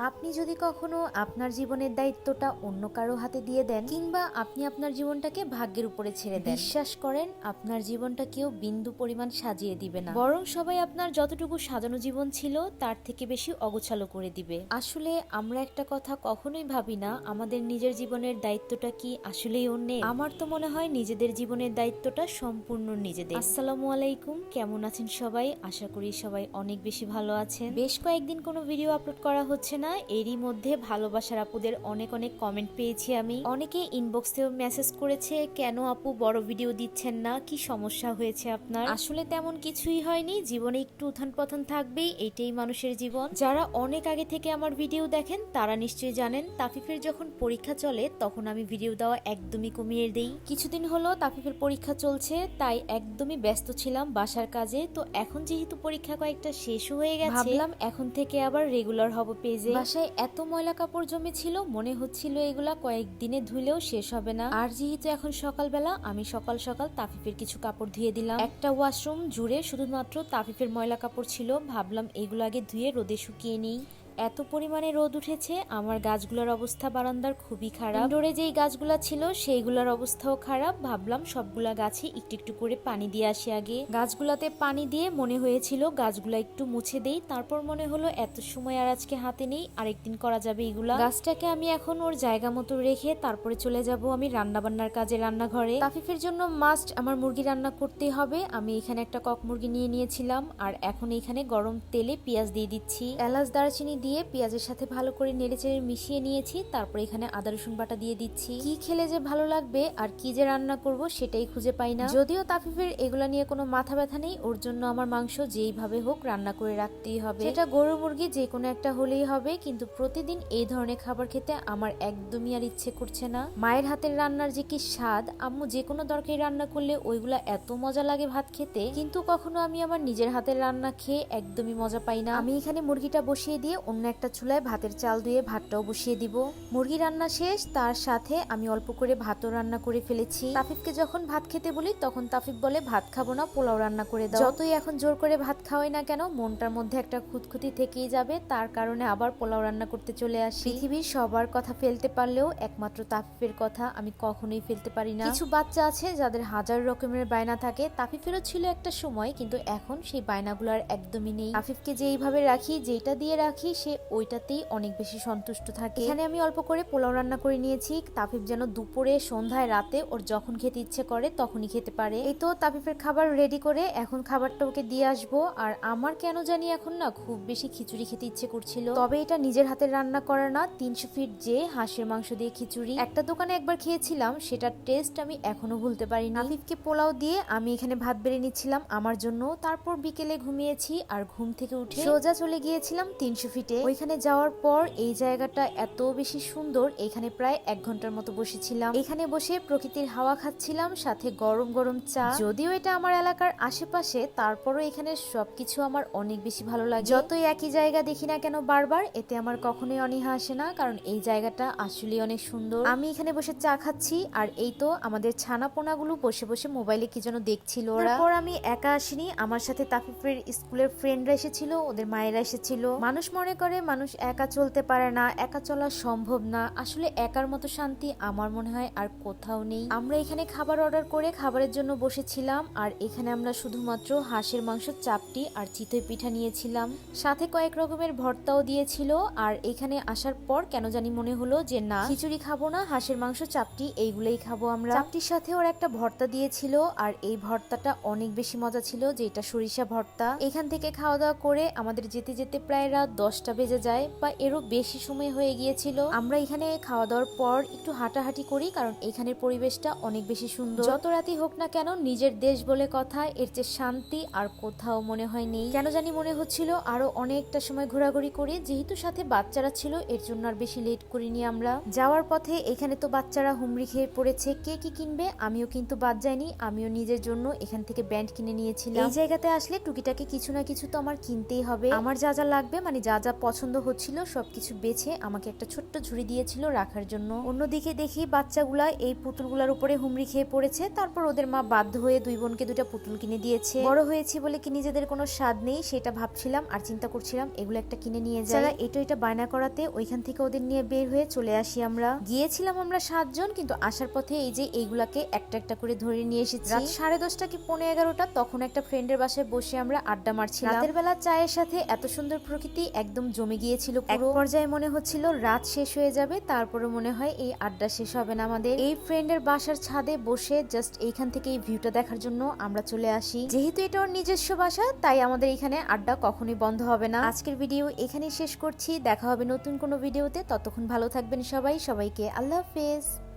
আপনি যদি কখনো আপনার জীবনের দায়িত্বটা অন্য কারো হাতে দিয়ে দেন কিংবা আপনি আপনার জীবনটাকে ভাগ্যের উপরে ছেড়ে দেন, বিশ্বাস করেন আপনার জীবনটা কেউ বিন্দু পরিমাণ সাজিয়ে দিবে না, বরং সবাই আপনার যতটুকু সাজানো জীবন ছিল তার থেকে বেশি অগোছালো করে দিবে। আসলে আমরা একটা কথা কখনোই ভাবি না, আমাদের নিজের জীবনের দায়িত্বটা কি আসলেই অন্যের। আমার তো মনে হয় নিজেদের জীবনের দায়িত্বটা সম্পূর্ণ নিজেদের। আসসালামু আলাইকুম, কেমন আছেন সবাই? আশা করি সবাই অনেক বেশি ভালো আছেন। বেশ কয়েকদিন কোনো ভিডিও আপলোড করা হচ্ছে না, এরই মধ্যে ভালোবাসার আপুদের অনেক অনেক কমেন্ট পেয়েছি আমি। অনেকে ইনবক্সেও মেসেজ করেছে, কেন আপু বড় ভিডিও দিচ্ছেন না, কি সমস্যা হয়েছে আপনার? আসলে তেমন কিছুই হয়নি, জীবনে একটু উত্থান পতন থাকবেই, এটাই মানুষের জীবন। যারা অনেক আগে থেকে আমার ভিডিও দেখেন তারা নিশ্চয়ই জানেন তাফিফের যখন পরীক্ষা চলে তখন আমি ভিডিও দেওয়া একদমই কমিয়ে দেই। কিছুদিন হলো তাফিফের পরীক্ষা চলছে, তাই একদমই ব্যস্ত ছিলাম বাসার কাজে। তো এখন যেহেতু পরীক্ষা কয়েকটা শেষ হয়ে গেছে, ভাবলাম এখন থেকে আবার রেগুলার হব পেজে। বাসায় এত ময়লা কাপড় জমে ছিল, মনে হচ্ছিল এগুলা কয়েকদিনে ধুলেও শেষ হবে না। আর যেহেতু এখন সকালবেলা, আমি সকাল সকাল তাফিফের কিছু কাপড় ধুয়ে দিলাম। একটা ওয়াশরুম জুড়ে শুধুমাত্র তাফিফের ময়লা কাপড় ছিল, ভাবলাম এগুলো আগে ধুয়ে রোদে শুকিয়ে নিই। এত পরিমাণে রোদ উঠেছে, আমার গাছগুলোর অবস্থা বারান্দার খুবই খারাপ। ইনডোরে যেই গাছগুলা ছিল সেইগুলোর অবস্থাও খারাপ। ভাবলাম সবগুলা গাছে একটু একটু করে পানি দিয়ে আসি আগে। গাছগুলাতে পানি দিয়ে মনে হয়েছিল গাছগুলা একটু মুছে দেই, তারপর মনে হলো এত সময় আর আজকে হাতে নেই, আরেকদিন করা যাবে এগুলা। গাছটাকে আমি এখন ওর জায়গা মতো রেখে তারপরে চলে যাব আমি রান্না বান্নার কাজে রান্নাঘরে। তাফিফের জন্য মাস্ট আমার মুরগি রান্না করতেই হবে। আমি এখানে একটা কক মুরগি নিয়ে নিয়েছিলাম, আর এখন এখানে গরম তেলে পেঁয়াজ দিয়ে দিচ্ছি। এলাচ দারচিনি দিয়ে পেঁয়াজের সাথে ভালো করে নেড়েচেড়ে মিশিয়ে নিয়েছি। তারপর এখানে আদা রসুন বাটা দিয়ে দিচ্ছি। কি খেলে যে ভালো লাগবে আর কি যে রান্না করব সেটাই খুঁজে পাই না। যদিও তাফিফের এগুলা নিয়ে কোনো মাথা ব্যথা নেই, ওর জন্য আমার মাংস যেইভাবে হোক রান্না করে রাখতেই হবে। সেটা গরু মুরগি যে কোনো একটা হলেই হবে, কিন্তু প্রতিদিন এই ধরনের খাবার খেতে আমার একদমই আর ইচ্ছে করছে না। মায়ের হাতের রান্নার যে কি স্বাদ, আম্মু যে কোনো তরকারি রান্না করলে ওইগুলা এত মজা লাগে ভাত খেতে, কিন্তু কখনো আমি আমার নিজের হাতের রান্না খেয়ে একদমই মজা পাই না। আমি এখানে মুরগিটা বসিয়ে দিয়ে অন্য একটা চুলায় ভাতের চাল দিয়ে ভাতটাও বসিয়ে দিব। মুরগি রান্না শেষ, তার সাথে আমি অল্প করে ভাতও রান্না করে ফেলেছি। তাফিফকে যখন ভাত খেতে বলি তখন তাফিফ বলে ভাত খাবো না, পোলাও রান্না করে দাও। যতই এখন জোর করে ভাত খাওয়াই না কেন, মনটার মধ্যে একটা খুঁতখুঁতি থেকেই যাবে, তার কারণে আবার পোলাও রান্না করতে চলে আসি। পৃথিবীর সবার কথা ফেলতে পারলেও একমাত্র তাফিফের কথা আমি কখনোই ফেলতে পারি না। কিছু বাচ্চা আছে যাদের হাজার রকমের বায়না থাকে, তাফিফেরও ছিল একটা সময়, কিন্তু এখন সেই বায়নাগুলো আর একদমই নেই। তাফিফকে যেইভাবে রাখি, যেটা দিয়ে রাখি, সে ওইটাতেই অনেক বেশি সন্তুষ্ট থাকে। এখানে আমি অল্প করে পোলাও রান্না করে নিয়েছি। তাফিফ যেন দুপুরে, সন্ধ্যায়, রাতে ওর যখন খেতে ইচ্ছে করে তখনই খেতে পারে। এই তো তাফিফের খাবার রেডি করে এখন খাবারটা ওকে দিয়ে আসবো। আর আমার কেন জানি এখন না খুব বেশি খিচুড়ি খেতে ইচ্ছে করছিল, তবে এটা নিজের হাতের রান্না করা না, 300 ফিট যে হাঁসের মাংস দিয়ে খিচুড়ি। একটা দোকানে একবার খেয়েছিলাম, সেটার টেস্ট আমি এখনো ভুলতে পারি না। তাফিফকে পোলাও দিয়ে আমি এখানে ভাত বেড়ে নিচ্ছিলাম আমার জন্য। তারপর বিকেলে ঘুমিয়েছি, আর ঘুম থেকে উঠে সোজা চলে গিয়েছিলাম 300 ফিটে। ওইখানে যাওয়ার পর এই জায়গাটা এত বেশি সুন্দর, এখানে প্রায় 1 ঘন্টার মতো বসেছিলাম। এখানে বসে প্রকৃতির হাওয়া খাচ্ছিলাম, সাথে গরম গরম চা। যদিও এটা আমার এলাকার আশেপাশে, তারপরও এখানে সবকিছু আমার অনেক বেশি ভালো লাগে। যতই একই জায়গা দেখি না কেন বারবার, এতে আমার কখনোই অনীহা আসে না, কারণ এই জায়গাটা আসলে অনেক সুন্দর। আমি এখানে বসে চা খাচ্ছি, আর এই তো আমাদের ছানা পোনাগুলো বসে বসে মোবাইলে কি যেন দেখছিল ওরা। তারপর আমি একা আসিনি, আমার সাথে তাফিফের স্কুলের ফ্রেন্ডরা এসেছিল, ওদের মায়েরা এসেছিল। মানুষ মনে করে মানুষ একা চলতে পারে না, একা চলা সম্ভব না, আসলে একার মতো শান্তি আমার মনে হয় আর কোথাও নেই। আমরা এখানে খাবার অর্ডার করে খাবারের জন্য বসেছিলাম, আর এখানে আমরা শুধুমাত্র হাঁসের মাংস, চাপটি আর চিতই পিঠা নিয়েছিলাম, সাথে কয়েক রকমের ভর্তাও দিয়েছিল। আর এখানে আসার পর কেন জানি মনে হলো যে না, খিচুড়ি খাবো না, হাঁসের মাংস, চাপটি এইগুলোই খাবো আমরা। চাপটির সাথে ওরা একটা ভর্তা দিয়েছিল, আর এই ভর্তাটা অনেক বেশি মজা ছিল, যেটা সরিষা ভর্তা। এখান থেকে খাওয়া দাওয়া করে আমাদের যেতে যেতে প্রায় রাত 10টা বেজে যায়, বা এরও বেশি সময় হয়ে গিয়েছিল। আমরা এখানে খাওয়া দাওয়ার পর একটু হাঁটাহাঁটি করি, কারণ এখানের পরিবেশটা অনেক বেশি সুন্দর। যত রাতই হোক না কেন, নিজের দেশ বলে কথা, এর চেয়ে শান্তি আর কোথাও মনে হয় নেই। কেন জানি মনে হচ্ছিল আরো অনেকটা সময় ঘোরাঘুরি করি, যেহেতু সাথে বাচ্চারা ছিল এর জন্য আর বেশি লেট করিনি আমরা। যাওয়ার পথে এখানে তো বাচ্চারা হুমড়ি খেয়ে পড়েছে, কে কি কিনবে, আমিও কিন্তু বাদ যাইনি, আমিও নিজের জন্য এখান থেকে ব্যান্ড কিনে নিয়েছিলাম। এই জায়গাতে আসলে টুকিটাকি কিছু না কিছু তো আমার কিনতেই হবে। আমার যা যা লাগবে, মানে যা যা পছন্দ হচ্ছিল সবকিছু বেছে আমাকে একটা ছোট্ট ঝুড়ি দিয়েছিল রাখার জন্য। অন্যদিকে দেখি বাচ্চাগুলা এই পুতুলগুলার উপরে হুমড়ি খেয়ে পড়েছে। তারপর ওদের মা বাধ্য হয়ে দুই বোনকে দুটা পুতুল কিনে দিয়েছে। বড় হয়েছি বলে কি নিজেদের কোনো স্বাদ নেই সেটা ভাবছিলাম আর চিন্তা করছিলাম এগুলো একটা কিনে নিয়ে যাই। এটা বায়না করাতে ওইখান থেকে ওদের নিয়ে বের হয়ে চলে আসি। আমরা গিয়েছিলাম 7 জন, কিন্তু আসার পথে এই যে এইগুলাকে একটা একটা করে ধরে নিয়ে এসেছি। রাত 10:30 কি 11:30 তখন একটা ফ্রেন্ডের বাসায় বসে আমরা আড্ডা মারছিলাম। রাতের বেলা চায়ের সাথে এত সুন্দর প্রকৃতি একদম জমে গিয়েছিল। এক পর্যায়ে মনে হচ্ছিল রাত শেষ হয়ে যাবে, তারপরে মনে হয় এই আড্ডা শেষ হবে না আমাদের। এই ফ্রেন্ডের বাসার ছাদে বসে জাস্ট এইখান থেকে এই ভিউটা দেখার জন্য আমরা চলে আসি। যেহেতু এটা ওর নিজস্ব বাসা তাই আমাদের এখানে আড্ডা কখনোই বন্ধ হবে না। আজকের ভিডিও এখানেই শেষ করছি, দেখা হবে নতুন কোনো ভিডিওতে। ততক্ষণ ভালো থাকবেন সবাই, সবাইকে আল্লাহ হাফেজ।